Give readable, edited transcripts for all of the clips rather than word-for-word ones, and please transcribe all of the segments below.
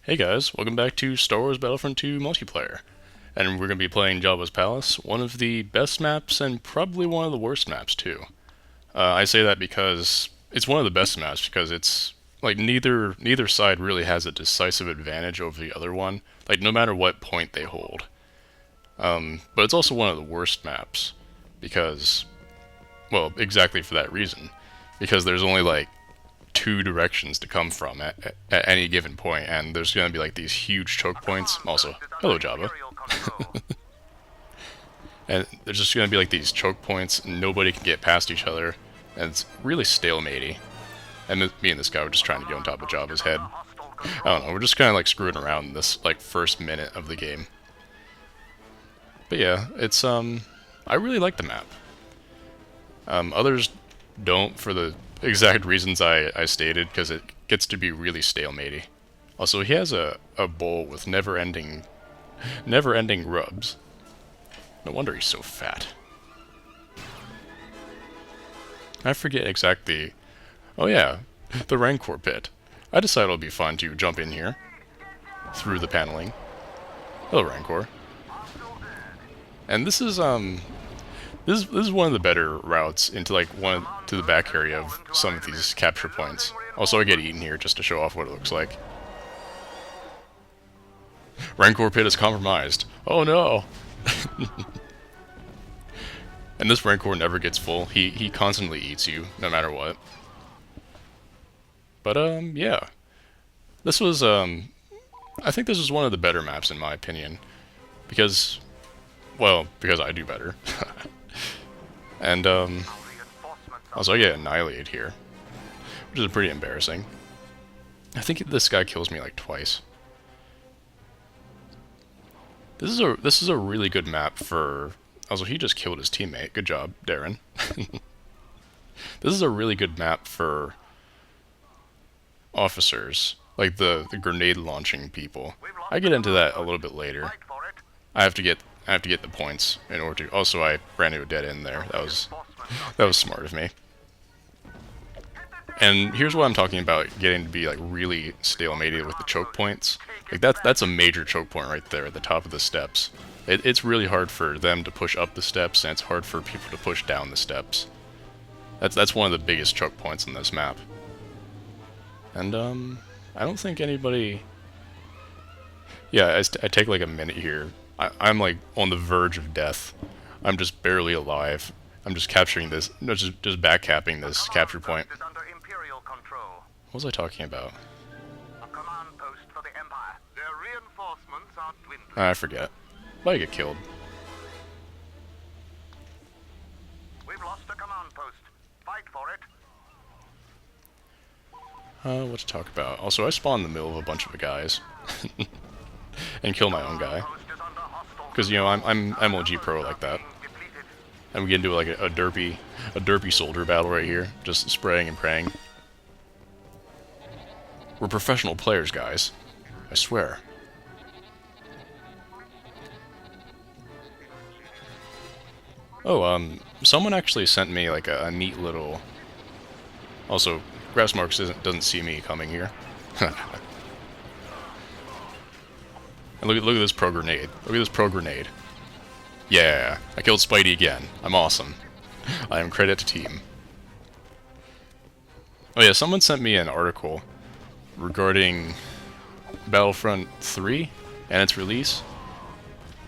Hey guys, welcome back to Star Wars Battlefront 2 multiplayer. And we're going to be playing Jabba's Palace, one of the best maps and probably one of the worst maps too. I say that because it's one of the best maps because it's like neither side really has a decisive advantage over the other one, like no matter what point they hold. But it's also one of the worst maps because, well, exactly for that reason. Because there's only like two directions to come from at any given point, and there's going to be like these huge choke points. Also, hello Jabba. And there's just going to be like these choke points, and nobody can get past each other, and it's really stalematey. And me and this guy were just trying to get on top of Jabba's head. I don't know, we're just kind of like screwing around in this like first minute of the game. But yeah, it's I really like the map. Others don't for the exact reasons I stated, because it gets to be really stalematey. Also, he has a bowl with never-ending rubs. No wonder he's so fat. I forget exactly... Oh yeah, the Rancor pit. I decided it'll be fun to jump in here, through the paneling. Hello, Rancor. And this is This is one of the better routes into like to the back area of some of these capture points. Also, I get eaten here just to show off what it looks like. Rancor pit is compromised. Oh no! And this Rancor never gets full. He constantly eats you, no matter what. But yeah, this was I think this was one of the better maps in my opinion, because, well, because I do better. And, also I get annihilated here, which is pretty embarrassing. I think this guy kills me like twice. This is a really good map for... Also, he just killed his teammate. Good job, Darren. This is a really good map for officers, like the grenade launching people. I get into that a little bit later. I have to get the points in order to... Also, I ran into a dead end there. That was smart of me. And here's what I'm talking about, getting to be like really stalemated with the choke points. Like that's a major choke point right there at the top of the steps. It's really hard for them to push up the steps, and it's hard for people to push down the steps. That's one of the biggest choke points in this map. And I don't think anybody... Yeah, I take like a minute here. I'm like on the verge of death. I'm just barely alive. I'm just capturing this, no, just backcapping this capture point. What was I talking about? I forget. But I get killed. We've lost a command post. Fight for it. What to talk about? Also, I spawn in the middle of a bunch of guys. And kill my own guy. Because, you know, I'm MLG pro like that. And we get into like a derpy soldier battle right here, just spraying and praying. We're professional players, guys. I swear. Oh, someone actually sent me like a neat little... Also, Grassmarks doesn't see me coming here. And look at this pro grenade. Look at this pro grenade. Yeah, I killed Spidey again. I'm awesome. I am credit to team. Oh yeah, someone sent me an article regarding Battlefront 3 and its release.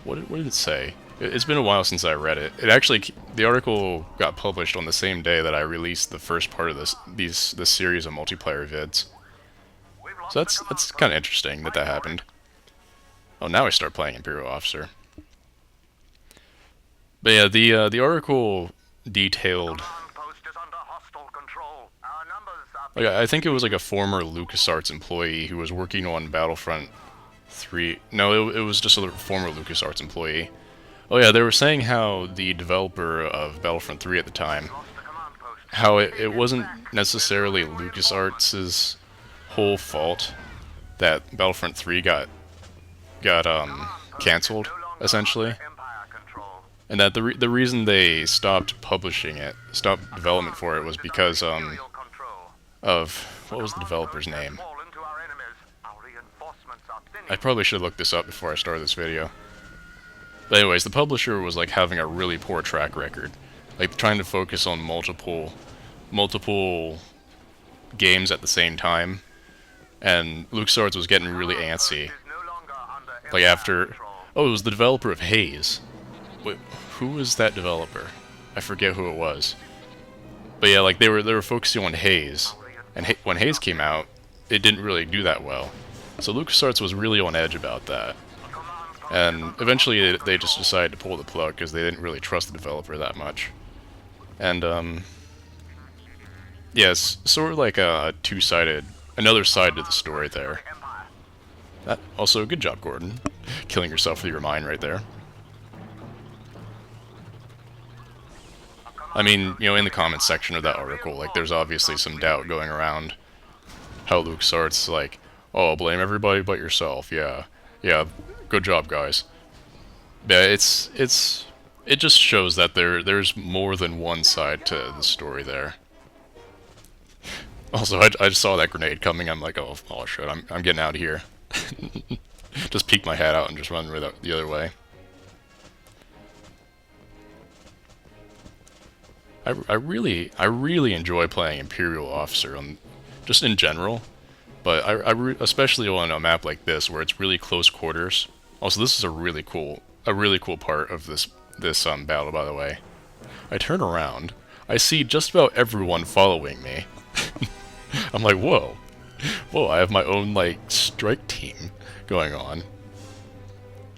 What did it say? It's been a while since I read it. The article got published on the same day that I released the first part of this series of multiplayer vids. So that's kind of interesting that happened. Oh, now I start playing Imperial Officer. But yeah, the article detailed... Like, I think it was like a former LucasArts employee who was working on Battlefront 3... No, it was just a former LucasArts employee. Oh yeah, they were saying how the developer of Battlefront 3 at the time, how it wasn't necessarily LucasArts' whole fault that Battlefront 3 got cancelled, essentially. And that the reason they stopped publishing it, stopped development for it, was because of... What was the developer's name? I probably should have looked this up before I started this video. But anyways, the publisher was like having a really poor track record. Like trying to focus on multiple games at the same time. And LucasArts was getting really antsy. Like after... Oh, it was the developer of Haze. Wait, who was that developer? I forget who it was. But yeah, like they were focusing on Haze. And when Haze came out, it didn't really do that well. So LucasArts was really on edge about that. And eventually they just decided to pull the plug because they didn't really trust the developer that much. And, yeah, it's sort of like a two-sided, another side to the story there. Also, good job, Gordon. Killing yourself with your mine right there. I mean, you know, in the comments section of that article, like, there's obviously some doubt going around how LucasArts, like, oh, blame everybody but yourself, yeah, good job, guys. Yeah, it just shows that there's more than one side to the story there. Also, I just saw that grenade coming, I'm like, oh shit, I'm getting out of here. Just peek my head out and just run the other way. I really enjoy playing Imperial Officer, just in general, but especially on a map like this where it's really close quarters. Also, this is a really cool part of this battle, by the way. I turn around, I see just about everyone following me. I'm like, whoa, I have my own like strike team going on.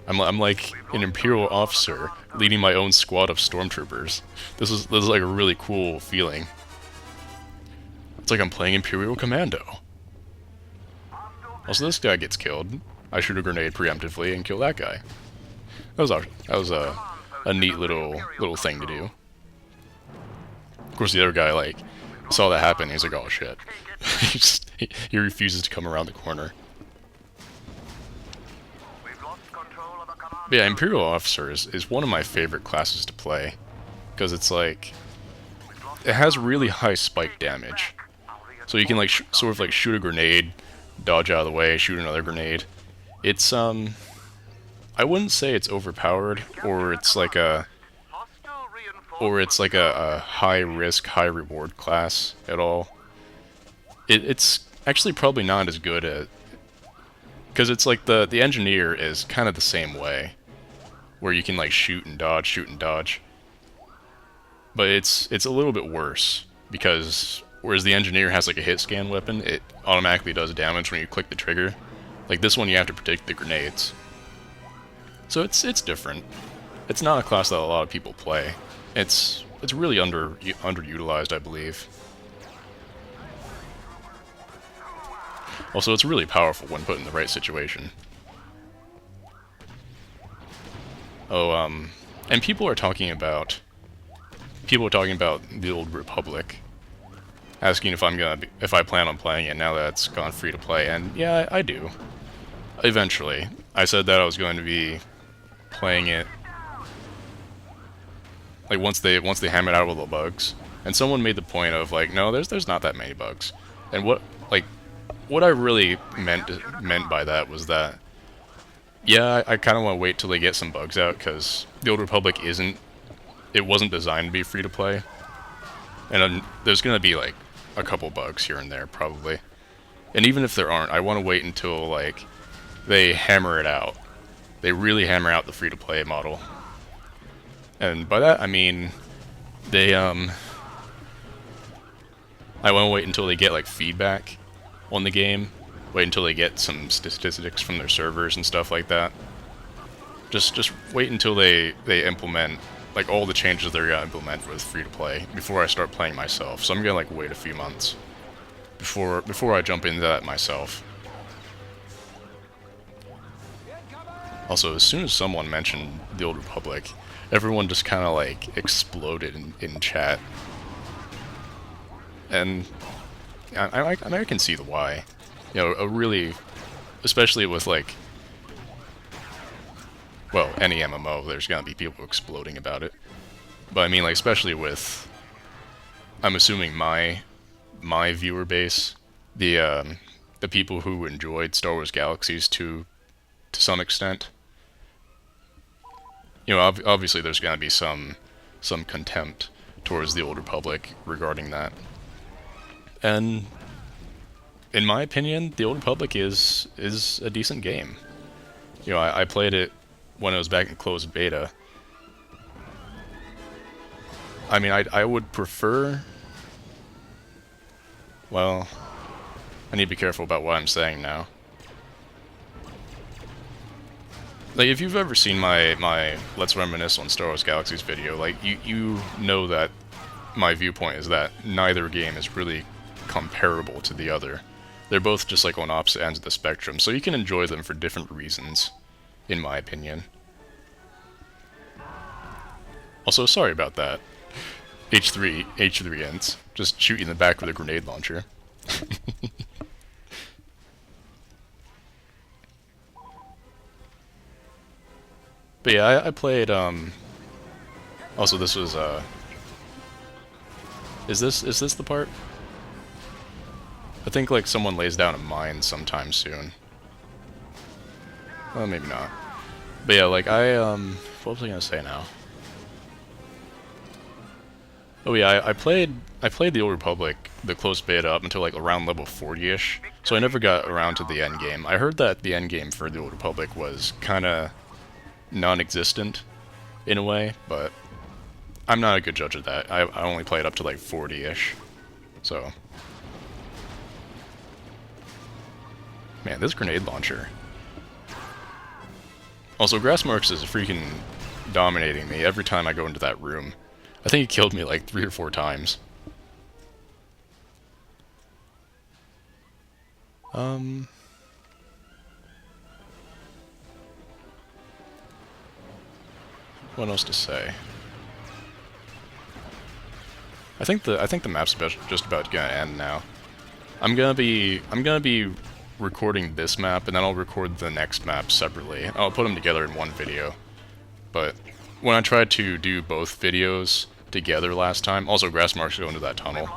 I'm like an Imperial officer leading my own squad of stormtroopers. This is like a really cool feeling. It's like I'm playing Imperial Commando. Also, this guy gets killed. I shoot a grenade preemptively and kill that guy. That was a neat little thing to do. Of course, the other guy like saw that happen. He's like, oh shit. he refuses to come around the corner. But yeah, Imperial Officer is one of my favorite classes to play, because it's like, it has really high spike damage. So you can like sort of like shoot a grenade, dodge out of the way, shoot another grenade. It's I wouldn't say it's overpowered, or it's like a high risk, high reward class at all. It's actually probably not as good at, because it's like the engineer is kind of the same way, where you can like shoot and dodge. But it's a little bit worse, because whereas the engineer has like a hit scan weapon, it automatically does damage when you click the trigger. Like this one, you have to predict the grenades. So it's different. It's not a class that a lot of people play. It's really underutilized, I believe. Also, it's really powerful when put in the right situation. Oh, and people are talking about the Old Republic, asking if I plan on playing it now that it's gone free to play, and yeah, I do. Eventually, I said that I was going to be playing it like once they hammered out all the bugs, and someone made the point of like, no, there's not that many bugs, and what I really meant by that was that, yeah, I kind of want to wait till they get some bugs out, because the Old Republic wasn't designed to be free to play, and there's gonna be like a couple bugs here and there probably, and even if there aren't, I want to wait until like they hammer it out. They really hammer out the free to play model, and by that I mean they I want to wait until they get like feedback on the game, wait until they get some statistics from their servers and stuff like that. Just wait until they implement like all the changes they're gonna implement with free to play before I start playing myself. So I'm gonna like wait a few months before I jump into that myself. Also, as soon as someone mentioned the Old Republic, everyone just kind of like exploded in chat, and I can see the why. You know, really, especially with like, well, any MMO, there's gonna be people exploding about it. But I mean, like, especially with, I'm assuming my viewer base, the the people who enjoyed Star Wars Galaxies to some extent. You know, obviously there's gonna be some contempt towards the Old Republic regarding that. And in my opinion, the Old Republic is a decent game. You know, I played it when it was back in closed beta. I mean, I would prefer... Well, I need to be careful about what I'm saying now. Like, if you've ever seen my Let's Reminisce on Star Wars Galaxies video, like, you know that my viewpoint is that neither game is really comparable to the other. They're both just, like, on opposite ends of the spectrum, so you can enjoy them for different reasons, in my opinion. Also, sorry about that. H3 ends. Just shoot you in the back with a grenade launcher. But yeah, I played, also this was, is this the part? I think, like, someone lays down a mine sometime soon. Well, maybe not. But yeah, like, what was I gonna say now? Oh yeah, I played the Old Republic, the closed beta, up until, like, around level 40-ish, so I never got around to the end game. I heard that the end game for the Old Republic was kinda non-existent, in a way, but I'm not a good judge of that. I only played up to, like, 40-ish, so... Man, this grenade launcher. Also, Grassmarks is freaking dominating me every time I go into that room. I think he killed me like 3 or 4 times. What else to say? I think the map's just about gonna end now. I'm gonna be recording this map, and then I'll record the next map separately. I'll put them together in one video. But when I tried to do both videos together last time, also Grassmarks go into that tunnel.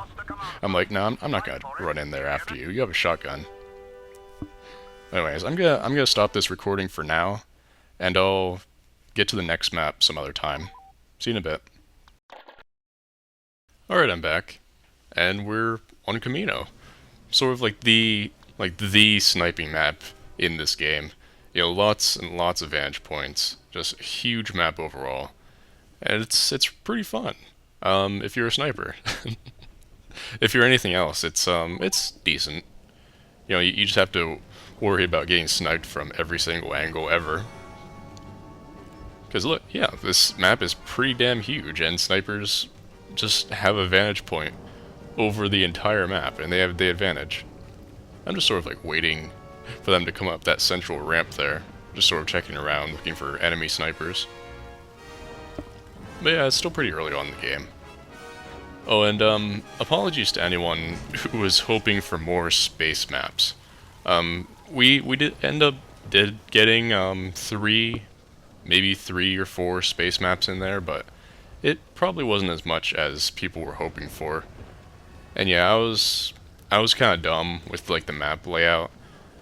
I'm like, no, I'm not gonna run in there after you. You have a shotgun. Anyways, I'm gonna stop this recording for now, and I'll get to the next map some other time. See you in a bit. Alright, I'm back, and we're on Camino. Sort of like the sniping map in this game. You know, lots and lots of vantage points. Just a huge map overall. And it's pretty fun. If you're a sniper. If you're anything else, it's decent. You know, you just have to worry about getting sniped from every single angle ever. Because look, yeah, this map is pretty damn huge, and snipers just have a vantage point over the entire map, and they have the advantage. I'm just sort of like waiting for them to come up that central ramp there. Just sort of checking around, looking for enemy snipers. But yeah, it's still pretty early on in the game. Oh, and apologies to anyone who was hoping for more space maps. We did end up getting 3, maybe 3 or 4 space maps in there, but it probably wasn't as much as people were hoping for. And yeah, I was kind of dumb with like the map layout.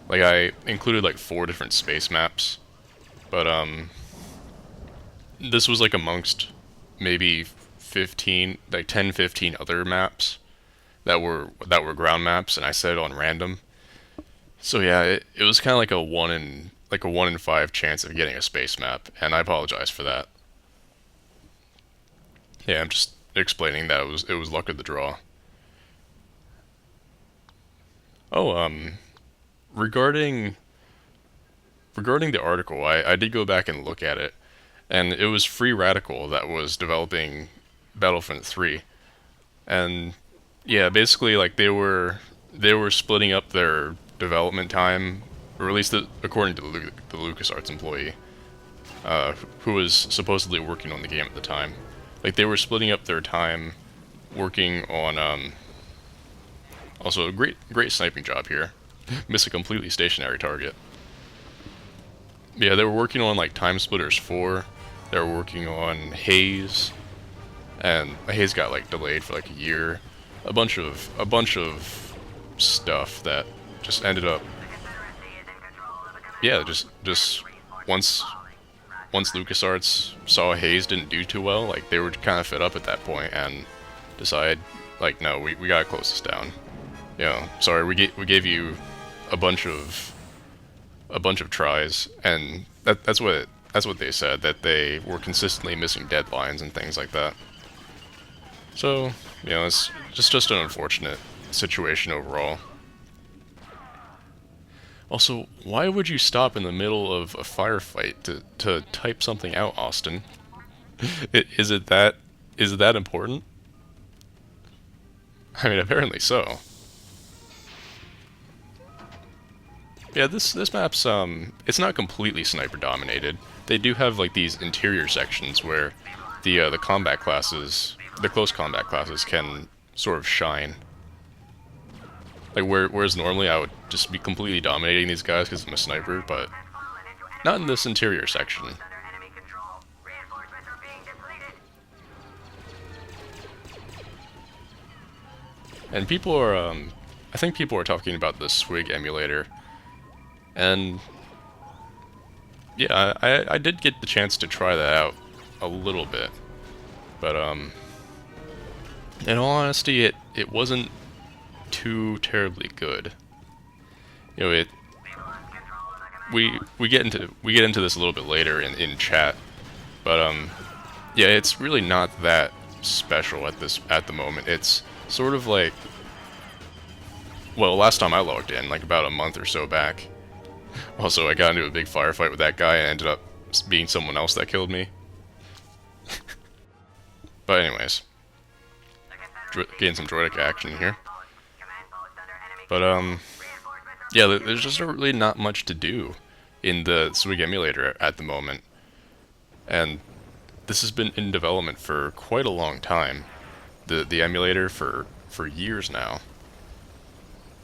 Like I included like 4 different space maps, but this was like amongst maybe 15, like 10, 15 other maps that were ground maps, and I set it on random. So yeah, it was kind of like a 1 in 5 chance of getting a space map, and I apologize for that. Yeah, I'm just explaining that it was luck of the draw. Oh, regarding the article, I did go back and look at it, and it was Free Radical that was developing Battlefront 3, and yeah, basically like they were splitting up their development time, or at least according to the LucasArts employee, who was supposedly working on the game at the time. Like they were splitting up their time working on also a great sniping job here. Miss a completely stationary target. Yeah, they were working on like Time Splitters 4. They were working on Haze, and Haze got like delayed for like a year. A bunch of stuff that just ended up, yeah, just once LucasArts saw Haze didn't do too well, like they were kind of fed up at that point and decided, like, no, we gotta close this down. You know, sorry, we gave you a bunch of tries, and that's what they said, that they were consistently missing deadlines and things like that. So, you know, it's just an unfortunate situation overall. Also, why would you stop in the middle of a firefight to type something out, Austin? Is it that important? I mean, apparently so. Yeah, this map's it's not completely sniper dominated. They do have like these interior sections where the combat classes, the close combat classes, can sort of shine. Like whereas normally I would just be completely dominating these guys because I'm a sniper, but not in this interior section. And people are, I think people are talking about the SWG emulator, and yeah, I did get the chance to try that out a little bit, but in all honesty, it wasn't too terribly good. You know, we get into this a little bit later in chat, but yeah, it's really not that special at the moment. It's sort of like, well, last time I logged in, like about a month or so back. Also, I got into a big firefight with that guy and ended up being someone else that killed me. But anyways, getting some droidic action here. But yeah, there's just really not much to do in the SWG emulator at the moment, and this has been in development for quite a long time. The emulator for years now,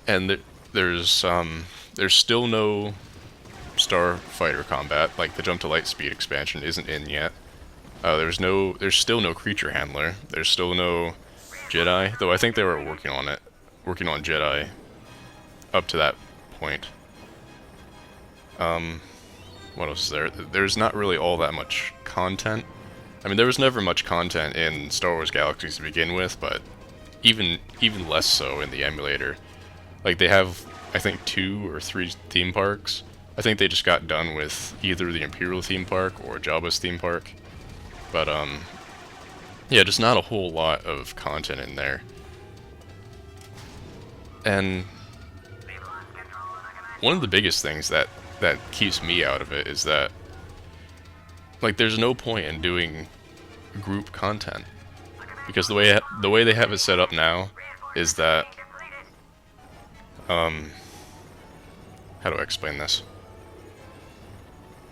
and there's still no starfighter combat. Like the jump to light speed expansion isn't in yet. There's still no creature handler. There's still no Jedi, though I think they were working on Jedi up to that point. What else is there? There's not really all that much content. I mean, there was never much content in Star Wars Galaxies to begin with, but even less so in the emulator. Like, they have, I think, 2 or 3 theme parks. I think they just got done with either the Imperial theme park or Jabba's theme park. But, yeah, just not a whole lot of content in there. And one of the biggest things that keeps me out of it is that, like, there's no point in doing group content, because the way they have it set up now is that, how do I explain this?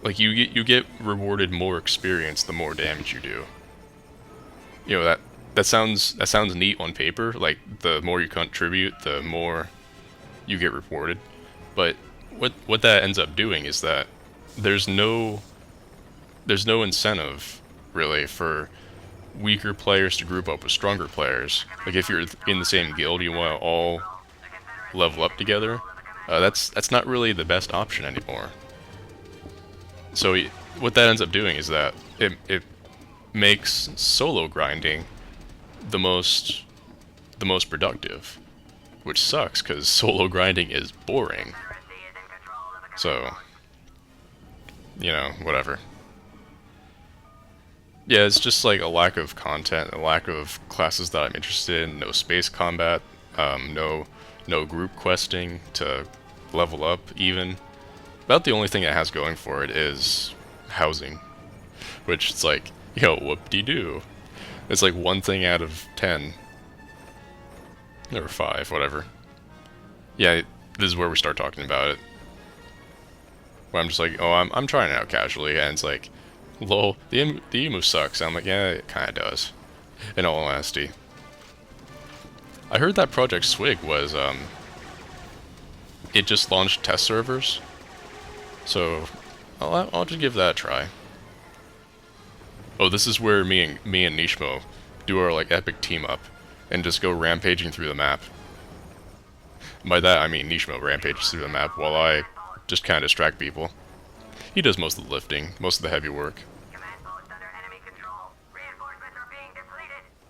Like, you get rewarded more experience the more damage you do. You know, that sounds neat on paper. Like, the more you contribute, the more you get rewarded. But what that ends up doing is that there's no incentive really for weaker players to group up with stronger players. Like, if you're in the same guild, you want to all level up together. That's not really the best option anymore. So what that ends up doing is that it makes solo grinding the most productive, which sucks because solo grinding is boring. So, you know, whatever. Yeah, it's just like a lack of content, a lack of classes that I'm interested in, no space combat, no group questing to level up even. About the only thing it has going for it is housing, which it's like, yo, whoop-de-doo. It's like 1 thing out of 10. Or 5, whatever. Yeah, this is where we start talking about it. Where I'm just like, oh, I'm trying it out casually, and it's like, lol, the emu sucks. I'm like, yeah, it kinda does. In all honesty. I heard that Project SWG was, it just launched test servers. So, I'll just give that a try. Oh, this is where me and Nishmo do our, like, epic team up and just go rampaging through the map. By that, I mean Nishimo rampages through the map while I just kind of distract people. He does most of the lifting, most of the heavy work.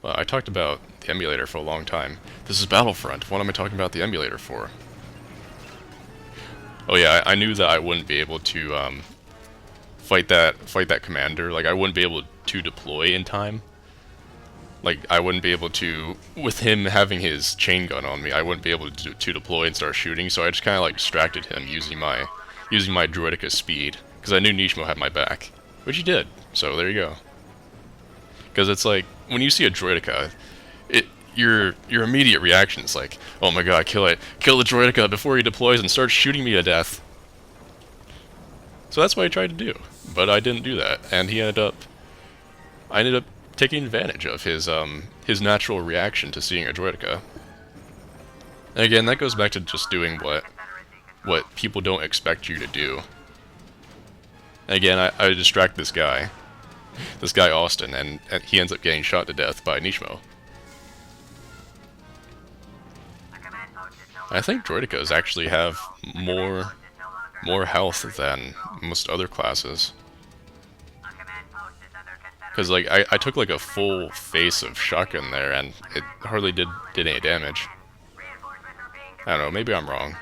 Well, I talked about the emulator for a long time. This is Battlefront. What am I talking about the emulator for? Oh yeah, I knew that I wouldn't be able to fight that commander. Like I wouldn't be able to deploy in time. Like I wouldn't be able to, with him having his chain gun on me, I wouldn't be able to deploy and start shooting. So I just kind of like distracted him using my droidica speed because I knew Nishimo had my back, which he did. So there you go. Because it's like when you see a droidica, your immediate reaction is like, oh my god, kill the droidica before he deploys and starts shooting me to death. So that's what I tried to do, but I didn't do that, and I ended up taking advantage of his natural reaction to seeing a droidica. And again, that goes back to just doing what people don't expect you to do. And again, I distract this guy Austin, and he ends up getting shot to death by Nishimo. I think droidicas actually have more health than most other classes. Because like I took like a full face of shotgun there, and it hardly did any damage. I don't know, maybe I'm wrong.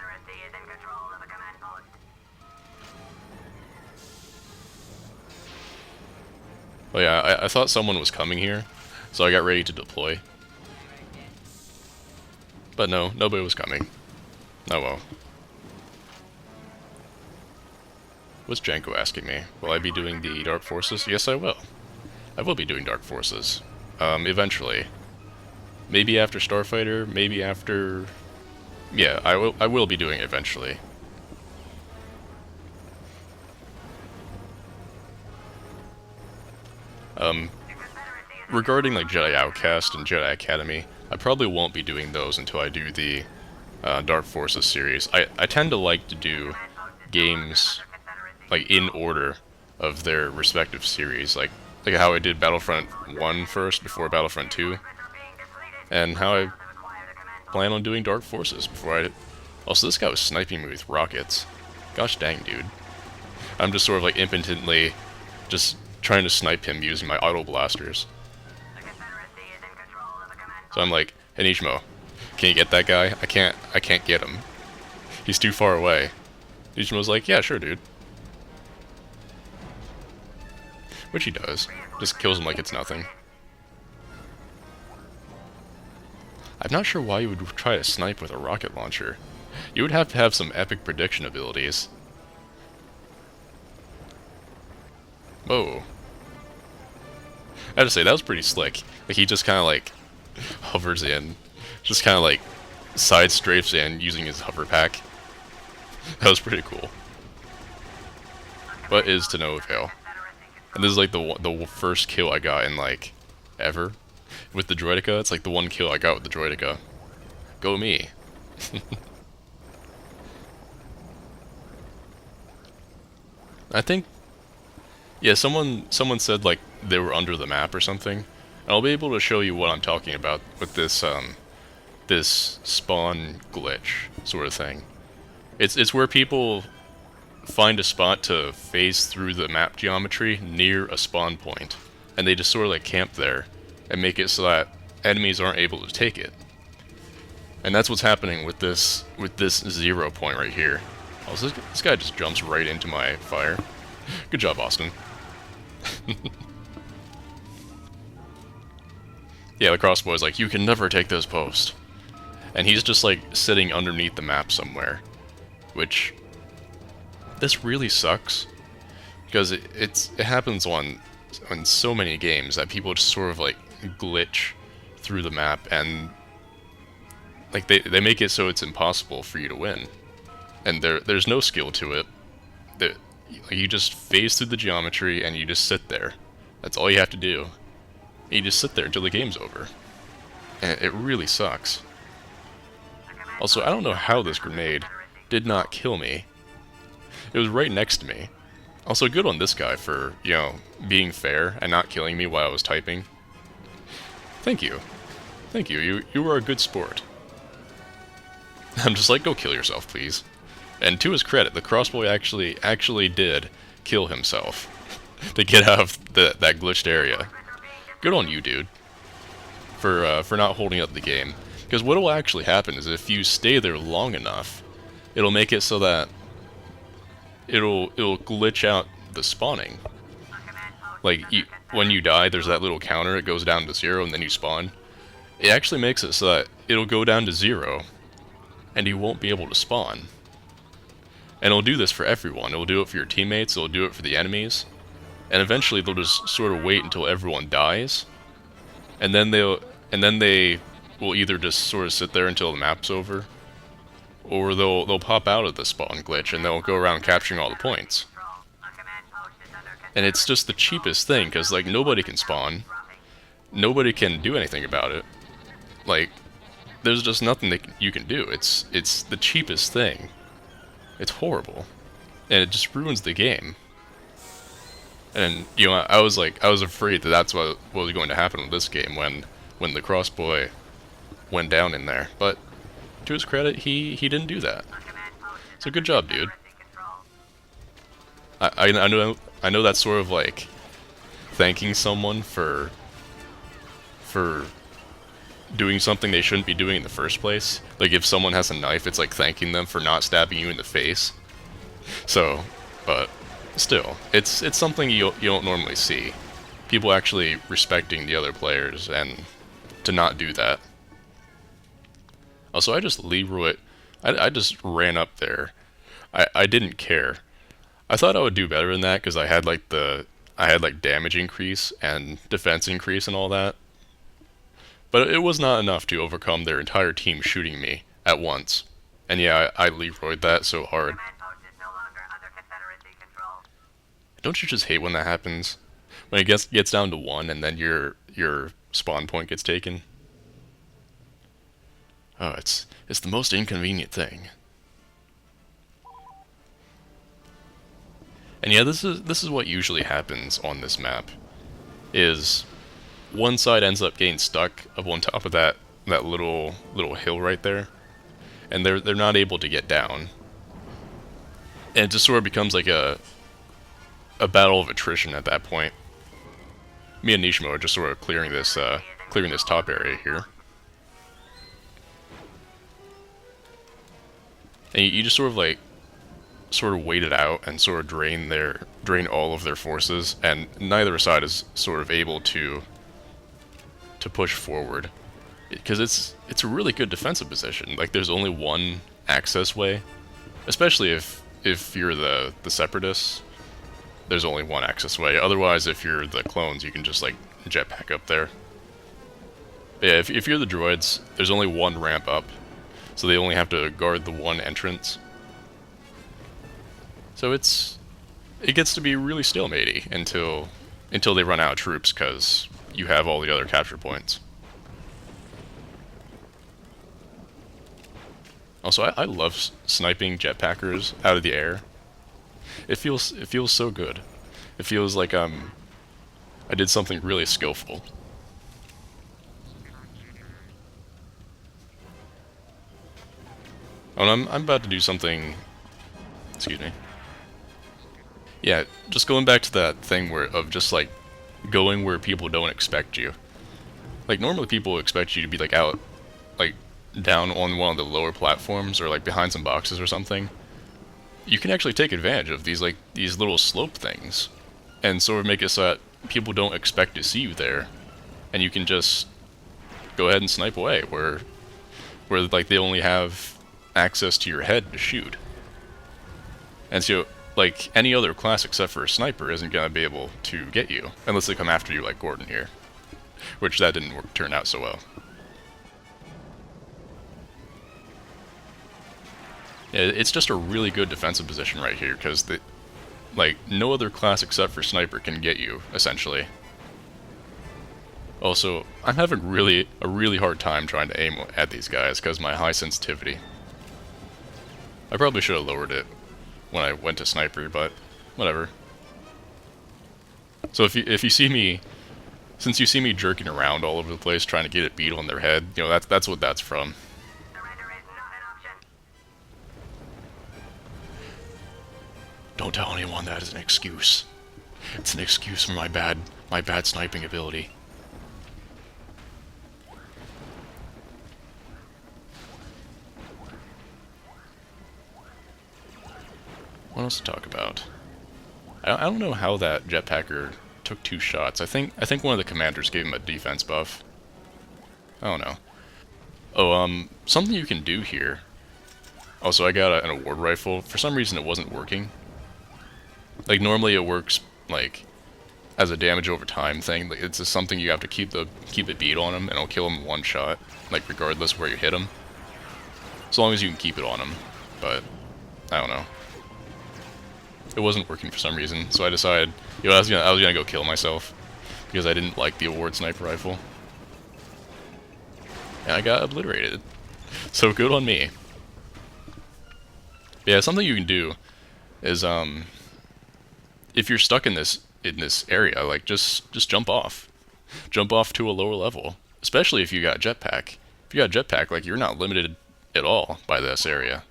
Oh yeah, I thought someone was coming here, so I got ready to deploy. But no, nobody was coming. Oh well. What's Janko asking me? Will I be doing the Dark Forces? Yes, I will. I will be doing Dark Forces. Eventually. Maybe after Starfighter, maybe after... Yeah, I will be doing it eventually. Regarding like Jedi Outcast and Jedi Academy, I probably won't be doing those until I do the Dark Forces series. I tend to like to do games like in order of their respective series, like how I did Battlefront 1 first before Battlefront 2, and how I plan on doing Dark Forces before I... Also, this guy was sniping me with rockets. Gosh dang, dude. I'm just sort of like impotently just trying to snipe him using my auto blasters. So I'm like, hey Nishimo, can you get that guy? I can't get him. He's too far away. Nishimo's like, yeah, sure, dude. Which he does. Just kills him like it's nothing. I'm not sure why you would try to snipe with a rocket launcher. You would have to have some epic prediction abilities. Whoa. I have to say, that was pretty slick. Like, he just kind of like hovers in. Just kind of like side strafes in using his hover pack. That was pretty cool. But is to no avail. And this is like the first kill I got in like ever with the droidica. It's like the one kill I got with the droidica. Go me. I think, yeah, someone said like they were under the map or something. And I'll be able to show you what I'm talking about with this this spawn glitch sort of thing. It's where people find a spot to phase through the map geometry near a spawn point, and they just sort of like camp there and make it so that enemies aren't able to take it. And that's what's happening with this 0 point right here. Oh, so this guy just jumps right into my fire. Good job, Austin. Yeah, the crossbow's like, you can never take this post. And he's just like sitting underneath the map somewhere. Which, this really sucks. Because it happens on so many games that people just sort of like glitch through the map, and like they make it so it's impossible for you to win. And there's no skill to it. You just phase through the geometry and you just sit there. That's all you have to do. You just sit there until the game's over. And it really sucks. Also, I don't know how this grenade did not kill me. It was right next to me. Also, good on this guy for, you know, being fair and not killing me while I was typing. Thank you. Thank you. You were a good sport. I'm just like, go kill yourself, please. And to his credit, the crossboy actually did kill himself to get out of that glitched area. Good on you, dude, for not holding up the game. Because what will actually happen is if you stay there long enough, it'll make it so that it'll glitch out the spawning. Like, when you die, there's that little counter, it goes down to 0, and then you spawn. It actually makes it so that it'll go down to 0, and you won't be able to spawn. And it'll do this for everyone. It'll do it for your teammates, it'll do it for the enemies, and eventually they'll just sort of wait until everyone dies, and then they will either just sort of sit there until the map's over, or they'll pop out of the spawn glitch and they'll go around capturing all the points. And it's just the cheapest thing, because, like, nobody can spawn. Nobody can do anything about it. Like, there's just nothing that you can do. It's the cheapest thing. It's horrible. And it just ruins the game. And, you know, I was afraid that that's what was going to happen with this game when the crossboy went down in there. But, to his credit, he didn't do that. So good job, dude. I know that's sort of like thanking someone for doing something they shouldn't be doing in the first place. Like, if someone has a knife, it's like thanking them for not stabbing you in the face. So, but still, it's something you don't normally see. People actually respecting the other players, and to not do that. Also, I just I just ran up there. I didn't care. I thought I would do better than that because I had like damage increase and defense increase and all that. But it was not enough to overcome their entire team shooting me at once. And yeah, I Leroyed that so hard. Don't you just hate when that happens? When it gets down to 1 and then your spawn point gets taken? Oh, it's the most inconvenient thing. And yeah, this is what usually happens on this map. Is one side ends up getting stuck up on top of that little hill right there, and they're not able to get down. And it just sort of becomes like a battle of attrition at that point. Me and Nishimo are just sort of clearing this top area here. And you just sort of wait it out and sort of drain all of their forces, and neither side is sort of able to push forward, because it's a really good defensive position. Like, there's only one access way, especially if you're the separatists. There's only one access way. Otherwise, if you're the clones, you can just like jetpack up there. But yeah, if you're the droids, there's only one ramp up, so they only have to guard the one entrance. So it gets to be really stalematy until they run out of troops, because you have all the other capture points. Also, I love sniping jetpackers out of the air. It feels so good. It feels like I did something really skillful. Oh, and I'm about to do something. Excuse me. Yeah, just going back to that thing of just like going where people don't expect you. Like, normally people expect you to be like out, like down on one of the lower platforms or like behind some boxes or something. You can actually take advantage of these little slope things and sort of make it so that people don't expect to see you there, and you can just go ahead and snipe away where like they only have access to your head to shoot. And so, like, any other class except for a sniper isn't gonna be able to get you unless they come after you like Gordon here, which that didn't turn out so well. Yeah, it's just a really good defensive position right here, because like, no other class except for sniper can get you, essentially. Also, I'm having a really hard time trying to aim at these guys because of my high sensitivity. I probably should have lowered it when I went to sniper, but whatever. So if you see me, since you see me jerking around all over the place trying to get a beetle in their head, you know, that's what that's from. Don't tell anyone that is an excuse. It's an excuse for my bad sniping ability. What else to talk about? I don't know how that jetpacker took 2 shots. I think one of the commanders gave him a defense buff. I don't know. Oh, something you can do here. Also, I got an award rifle. For some reason, it wasn't working. Like, normally it works, like, as a damage over time thing. Like, it's just something you have to keep the beat on him, and it'll kill him in 1 shot. Like, regardless where you hit him. As long as you can keep it on him. But, I don't know. It wasn't working for some reason, so I decided, you know, I was gonna go kill myself. Because I didn't like the award sniper rifle. And I got obliterated. So good on me. Yeah, something you can do is, if you're stuck in this area, like, just jump off. Jump off to a lower level. Especially if you got jetpack. If you got jetpack, like, you're not limited at all by this area.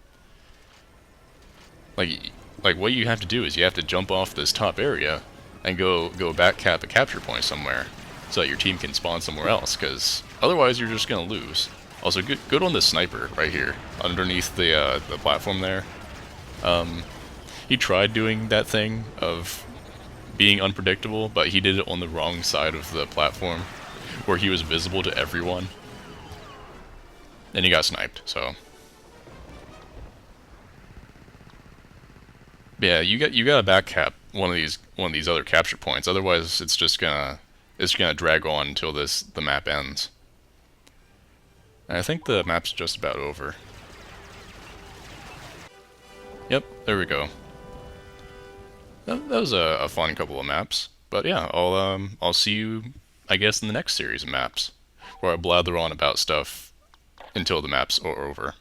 Like what you have to do is you have to jump off this top area and go back cap a capture point somewhere so that your team can spawn somewhere else, because otherwise you're just gonna lose. Also, good on the sniper right here underneath the platform there. He tried doing that thing of being unpredictable, but he did it on the wrong side of the platform, where he was visible to everyone, and he got sniped. So yeah, you gotta back cap one of these other capture points. Otherwise, it's gonna drag on until the map ends. And I think the map's just about over. Yep, there we go. That was a fun couple of maps. But yeah, I'll see you, I guess, in the next series of maps, where I blather on about stuff until the maps are over.